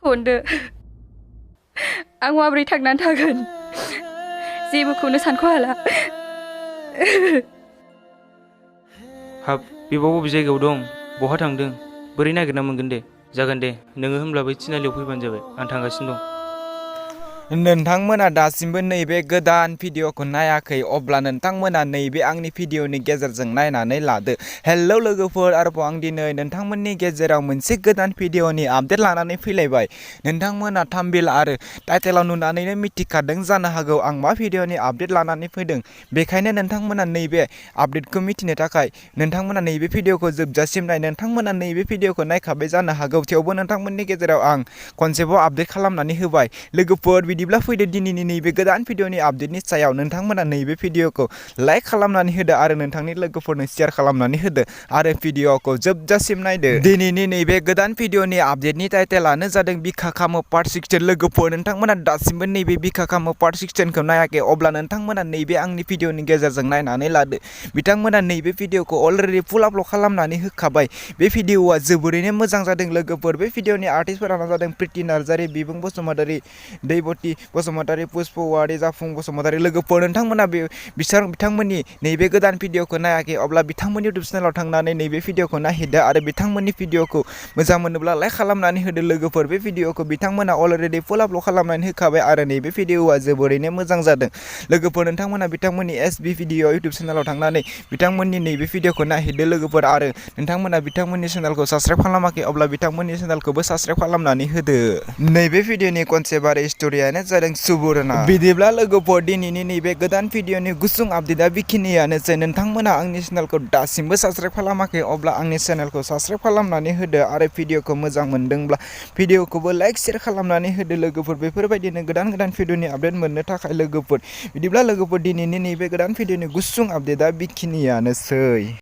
खनदो आं माबोरै थांनानै थागोन जेबोखौनो सानख'हाला हाब बेबाव बबे जायगायाव दं बहा थांदों बोरै नागिरना मोनगोन दे जागोन दे नोङो होमब्ला बै थिनालियाव फैबानो जाबाय आं थांगासिनो दं नोंथांमोना दासिमबो नैबे गोदान भिडिअखौ नायाखै अब्ला नोंथांमोना नैबे आंनि भिडिअनि गेजेरजों नायनानै लादो। हेलौ लोगोफोर, आरोबाव आं दिनै नोंथांमोननि गेजेराव मोनसे गोदान भिडिअनि आपडेट लानानै फैलायबाय। नोंथांमोना थाम्बनेल आरो टाइटेलाव नुनानैनो मिथिखादों जानो हागौ आं मा भिडिअनि आपडेट लानानै फैदों। बेखायनो नोंथांमोना नैबे आपडेटखौ मिथिनो थाखाय नोंथांमोना नैबे भिडिअखौ जोबजासिम नाय। नोंथांमोना नैबे भिडिअखौ नायखाबाय जानो हागौ, थेवबो नोंथांमोननि गेजेराव आं खनसेबाव आपडेट खालामनानै होबाय। लोगोफोर बिदिब्ला फैदो दिनैनि नैबे गोदान भिडिअनि आपडेटनि सायाव। नोंथांमोना नैबे भिडिअखौ लाइक खालामनानै होदो आरो नोंथांनि लोगोफोरनो शेयार खालामनानै होदो आरो भिडिअखौ जोबजासिम नायदो। दिनैनि नैबे गोदान भिडिअनि आपडेटनि टाइटेलानो जादों बिखा खामो पार्ट 16। लोगोफोर नोंथांमोना दासिमबो नैबे बिखा खामो पार्ट 16खौ नायाखै अब्ला नोंथांमोना नैबे आंनि भिडिअनि गेजेरजों नायनानै लादो। बिथांमोना नैबे भिडिअखौ अलरेडि फुल आपल'ड खालामनानै होखाबाय। बे भिडिअआ जोबोरैनो मोजां जादों लोगोफोर। बे भिडिअनि आर्टिस्टफोरानो जादों प्रिति नार्जारि, बिबुं बसुमतारि, दैबती बसुमतारि, पुष्प औवारि, जाफुं बसुमतारि। लोगोफोर नोंथांमोना बिथांमोननि नैबे गोदान भिडिअखौ नायाखै अब्ला बिथांमोननि इउटुब चेनेलाव थांनानै नैबे भिडिअखौ नायहैदो आरो बिथांमोननि भिडिअखौ मोजां मोनोब्ला लाइक खालामनानै होदो। लोगोफोर बे भिडिअखौ बिथांमोना अलरेडि फुल आपल'ड खालामनानै होखाबाय आरो नैबे भिडिअआ जोबोरैनो मोजां जादों। लोगोफोर नोंथांमोना बिथांमोननि एसबि भिडिअ इउटुब चेनेलाव थांनानै बिथांमोननि नैबे भिडिअखौ नायहैदो लोगोफोर आरो नोंथांमोना बिथांमोननि चेनेलखौ साबस्क्राइब खालामाखै अब्ला बिथांमोननि चेनेलखौबो साबस्क्राइब खालामनानै होदो। नैबे भिडिअनि कनसेप्ट आरो स्ट'रियानो जादों सुबुरना। बिदिब्ला लोगोफोर दिनैनि नैबे गोदान भिडिअनि गुसुं आपडेटआ बेखिनियानोसै। नोंथांमोना आंनि चेनेलखौ दासिमबो साबस्क्राइब खालामाखै अब्ला आंनि चेनेलखौ साबस्क्राइब खालामनानै होदो आरो भिडिअखौ मोजां मोनदोंब्ला भिडिअखौबो लाइक शेयार खालामनानै होदो। लोगोफोर बेफोरबायदिनो गोदान गोदान भिडिअनि आपडेट मोननो थाखाय लोगोफोर। बिदिब्ला लोगोफोर दिनैनि नैबे गोदान भिडिअनि गुसुं आपडेटआ बेखिनियानोसै।